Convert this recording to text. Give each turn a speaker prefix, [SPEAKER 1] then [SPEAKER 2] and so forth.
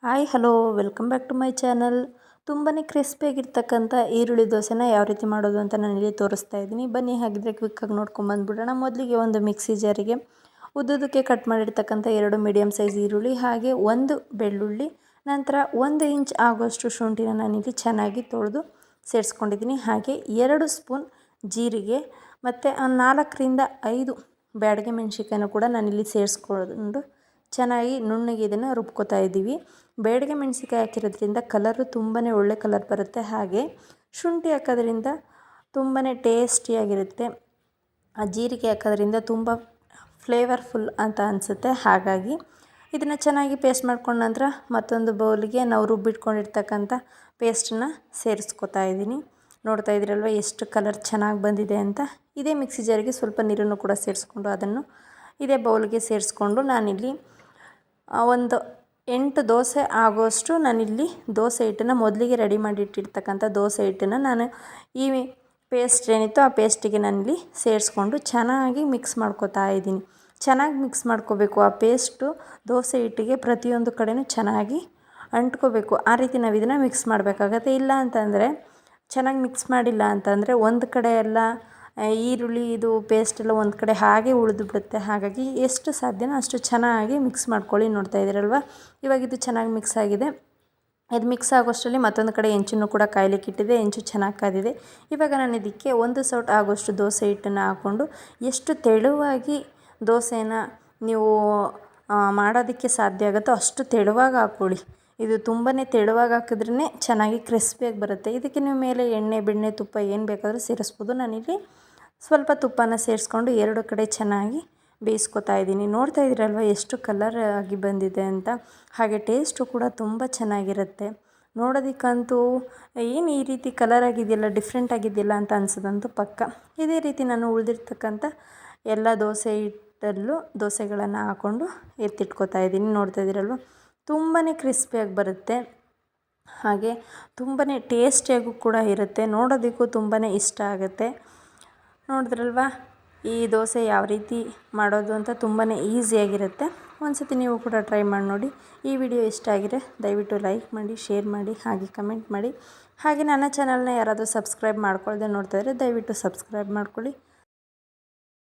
[SPEAKER 1] Hi hello welcome back to my channel. ತುಂಬಾ ಕ್ರಿಸ್ಪಿಯಾಗಿರ್ತಕ್ಕಂಥ ಈರುಳ್ಳಿ ದೋಸೆನ ಯಾವ ರೀತಿ ಮಾಡೋದು ಅಂತ ನಾನು ಇಲ್ಲಿ ತೋರಿಸ್ತಾ ಇದ್ದೀನಿ. ಬನ್ನಿ ಹಾಗಿದ್ರೆ ಕ್ವಿಕ್ಕಾಗಿ ನೋಡ್ಕೊಂಬಂದ್ಬಿಡೋಣ. ಮೊದಲಿಗೆ ಒಂದು ಮಿಕ್ಸಿ ಜಾರಿಗೆ ಉದ್ದುದಕ್ಕೆ ಕಟ್ ಮಾಡಿರ್ತಕ್ಕಂಥ 2 ಮೀಡಿಯಮ್ ಸೈಜ್ ಈರುಳ್ಳಿ, ಹಾಗೆ 1 ಬೆಳ್ಳುಳ್ಳಿ, ನಂತರ 1 ಇಂಚ್ ಆಗೋಷ್ಟು ಶುಂಠಿನ ನಾನಿಲ್ಲಿ ಚೆನ್ನಾಗಿ ತೊಳೆದು ಸೇರಿಸ್ಕೊಂಡಿದ್ದೀನಿ. ಹಾಗೆ 2 ಸ್ಪೂನ್ ಜೀರಿಗೆ ಮತ್ತು 4ರಿಂದ 5 ಬ್ಯಾಡಗೆ ಮೆಣಸಿನ್ಕಾಯಿನೂ ಕೂಡ ನಾನಿಲ್ಲಿ ಸೇರಿಸ್ಕೊಂಡು ಚೆನ್ನಾಗಿ ನುಣ್ಣಗೆ ಇದನ್ನು ರುಬ್ಕೋತಾ ಇದ್ದೀವಿ. ಬೇಡಿಗೆ ಮೆಣಸಿನ್ಕಾಯಿ ಹಾಕಿರೋದ್ರಿಂದ ಕಲರು ತುಂಬಾ ಒಳ್ಳೆ ಕಲರ್ ಬರುತ್ತೆ. ಹಾಗೆ ಶುಂಠಿ ಹಾಕೋದ್ರಿಂದ ತುಂಬಾ ಟೇಸ್ಟಿಯಾಗಿರುತ್ತೆ. ಆ ಜೀರಿಗೆ ಹಾಕೋದ್ರಿಂದ ತುಂಬ ಫ್ಲೇವರ್ಫುಲ್ ಅಂತ ಅನಿಸುತ್ತೆ. ಹಾಗಾಗಿ ಇದನ್ನು ಚೆನ್ನಾಗಿ ಪೇಸ್ಟ್ ಮಾಡ್ಕೊಂಡ ನಂತರ ಮತ್ತೊಂದು ಬೌಲಿಗೆ ನಾವು ರುಬ್ಬಿಟ್ಕೊಂಡಿರ್ತಕ್ಕಂಥ ಪೇಸ್ಟನ್ನ ಸೇರಿಸ್ಕೊತಾ ಇದ್ದೀನಿ. ನೋಡ್ತಾ ಇದ್ದೀರಲ್ವ ಎಷ್ಟು ಕಲರ್ ಚೆನ್ನಾಗಿ ಬಂದಿದೆ ಅಂತ. ಇದೇ ಮಿಕ್ಸಿ ಜಾರಿಗೆ ಸ್ವಲ್ಪ ನೀರನ್ನು ಕೂಡ ಸೇರಿಸ್ಕೊಂಡು ಅದನ್ನು ಇದೇ ಬೌಲ್ಗೆ ಸೇರಿಸ್ಕೊಂಡು ನಾನಿಲ್ಲಿ ಒಂದು 8 ದೋಸೆ ಆಗೋಷ್ಟು ನಾನಿಲ್ಲಿ ದೋಸೆ ಹಿಟ್ಟನ್ನು ಮೊದಲಿಗೆ ರೆಡಿ ಮಾಡಿ ಇಟ್ಟಿರ್ತಕ್ಕಂಥ ದೋಸೆ ಹಿಟ್ಟನ್ನು ನಾನು ಈ ಪೇಸ್ಟ್ ಏನಿತ್ತು ಆ ಪೇಸ್ಟಿಗೆ ನಾನಿಲ್ಲಿ ಸೇರಿಸ್ಕೊಂಡು ಚೆನ್ನಾಗಿ ಮಿಕ್ಸ್ ಮಾಡ್ಕೊತಾ ಇದ್ದೀನಿ. ಚೆನ್ನಾಗಿ ಮಿಕ್ಸ್ ಮಾಡ್ಕೋಬೇಕು. ಆ ಪೇಸ್ಟು ದೋಸೆ ಹಿಟ್ಟಿಗೆ ಪ್ರತಿಯೊಂದು ಕಡೆಯೂ ಚೆನ್ನಾಗಿ ಅಂಟ್ಕೋಬೇಕು. ಆ ರೀತಿ ನಾವು ಇದನ್ನು ಮಿಕ್ಸ್ ಮಾಡಬೇಕಾಗತ್ತೆ. ಇಲ್ಲ ಅಂತಂದರೆ ಚೆನ್ನಾಗಿ ಮಿಕ್ಸ್ ಮಾಡಿಲ್ಲ ಅಂತಂದರೆ ಒಂದು ಕಡೆ ಎಲ್ಲ ಈರುಳ್ಳಿ ಇದು ಪೇಸ್ಟೆಲ್ಲ ಒಂದು ಕಡೆ ಹಾಗೆ ಉಳಿದು ಬಿಡುತ್ತೆ. ಹಾಗಾಗಿ ಎಷ್ಟು ಸಾಧ್ಯನೋ ಅಷ್ಟು ಚೆನ್ನಾಗಿ ಮಿಕ್ಸ್ ಮಾಡ್ಕೊಳ್ಳಿ. ನೋಡ್ತಾ ಇದ್ದೀರಲ್ವ, ಇವಾಗ ಇದು ಚೆನ್ನಾಗಿ ಮಿಕ್ಸ್ ಆಗಿದೆ. ಇದು ಮಿಕ್ಸ್ ಆಗೋಷ್ಟರಲ್ಲಿ ಮತ್ತೊಂದು ಕಡೆ ಹೆಂಚನ್ನು ಕೂಡ ಕಾಯ್ಲಿಕ್ಕೆ ಇಟ್ಟಿದೆ. ಹೆಂಚು ಚೆನ್ನಾಗಿ ಕಾದಿದೆ. ಇವಾಗ ನಾನು ಇದಕ್ಕೆ 1 ಸೌಟ್ ಆಗೋಷ್ಟು ದೋಸೆ ಹಿಟ್ಟನ್ನು ಹಾಕ್ಕೊಂಡು ಎಷ್ಟು ತೆಳುವಾಗಿ ದೋಸೆನ ನೀವು ಮಾಡೋದಕ್ಕೆ ಸಾಧ್ಯ ಆಗುತ್ತೋ ಅಷ್ಟು ತೆಳುವಾಗಿ ಹಾಕ್ಕೊಳ್ಳಿ. ಇದು ತುಂಬಾ ತೆಳುವಾಗಿ ಹಾಕಿದ್ರೇ ಚೆನ್ನಾಗಿ ಕ್ರಿಸ್ಪಿಯಾಗಿ ಬರುತ್ತೆ. ಇದಕ್ಕೆ ನೀವು ಮೇಲೆ ಎಣ್ಣೆ, ಬೆಣ್ಣೆ, ತುಪ್ಪ ಏನು ಬೇಕಾದರೂ ಸೇರಿಸ್ಬೋದು. ನಾನಿಲ್ಲಿ ಸ್ವಲ್ಪ ತುಪ್ಪನ ಸೇರಿಸ್ಕೊಂಡು 2 ಕಡೆ ಚೆನ್ನಾಗಿ ಬೇಯಿಸ್ಕೊತಾ ಇದ್ದೀನಿ. ನೋಡ್ತಾ ಇದ್ದೀರಲ್ವ ಎಷ್ಟು ಕಲರ್ ಆಗಿ ಬಂದಿದೆ ಅಂತ. ಹಾಗೆ ಟೇಸ್ಟು ಕೂಡ ತುಂಬ ಚೆನ್ನಾಗಿರುತ್ತೆ. ನೋಡೋದಕ್ಕಂತೂ ಏನು ಈ ರೀತಿ ಕಲರ್ ಆಗಿದೆಯಲ್ಲ, ಡಿಫ್ರೆಂಟ್ ಆಗಿದೆಯಲ್ಲ ಅಂತ ಅನ್ಸೋದಂತೂ ಪಕ್ಕ. ಇದೇ ರೀತಿ ನಾನು ಉಳಿದಿರ್ತಕ್ಕಂಥ ಎಲ್ಲ ದೋಸೆ ಹಿಟ್ಟಲ್ಲೂ ದೋಸೆಗಳನ್ನು ಹಾಕ್ಕೊಂಡು ಎತ್ತಿಟ್ಕೊತಾ ಇದ್ದೀನಿ. ನೋಡ್ತಾ ಇದ್ದೀರಲ್ವ, ತುಂಬಾ ಕ್ರಿಸ್ಪಿಯಾಗಿ ಬರುತ್ತೆ. ಹಾಗೆ ತುಂಬಾ ಟೇಸ್ಟಿಯಾಗೂ ಕೂಡ ಇರುತ್ತೆ. ನೋಡೋದಕ್ಕೂ ತುಂಬಾ ಇಷ್ಟ ಆಗುತ್ತೆ. ನೋಡಿದ್ರಲ್ವ ಈ ದೋಸೆ ಯಾವ ರೀತಿ ಮಾಡೋದು ಅಂತ ತುಂಬಾ ಈಸಿಯಾಗಿರುತ್ತೆ. ಒಂದು ಸತಿ ನೀವು ಕೂಡ ಟ್ರೈ ಮಾಡಿ ನೋಡಿ. ಈ ವಿಡಿಯೋ ಇಷ್ಟ ಆಗಿದ್ರೆ ದಯವಿಟ್ಟು ಲೈಕ್ ಮಾಡಿ, ಶೇರ್ ಮಾಡಿ, ಹಾಗೆ ಕಮೆಂಟ್ ಮಾಡಿ. ಹಾಗೆ ನನ್ನ ಚಾನಲ್ನ ಯಾರಾದರೂ ಸಬ್ಸ್ಕ್ರೈಬ್ ಮಾಡ್ಕೊಳ್ಳದೆ ನೋಡ್ತಾ ಇದ್ದರೆ ದಯವಿಟ್ಟು ಸಬ್ಸ್ಕ್ರೈಬ್ ಮಾಡ್ಕೊಳ್ಳಿ.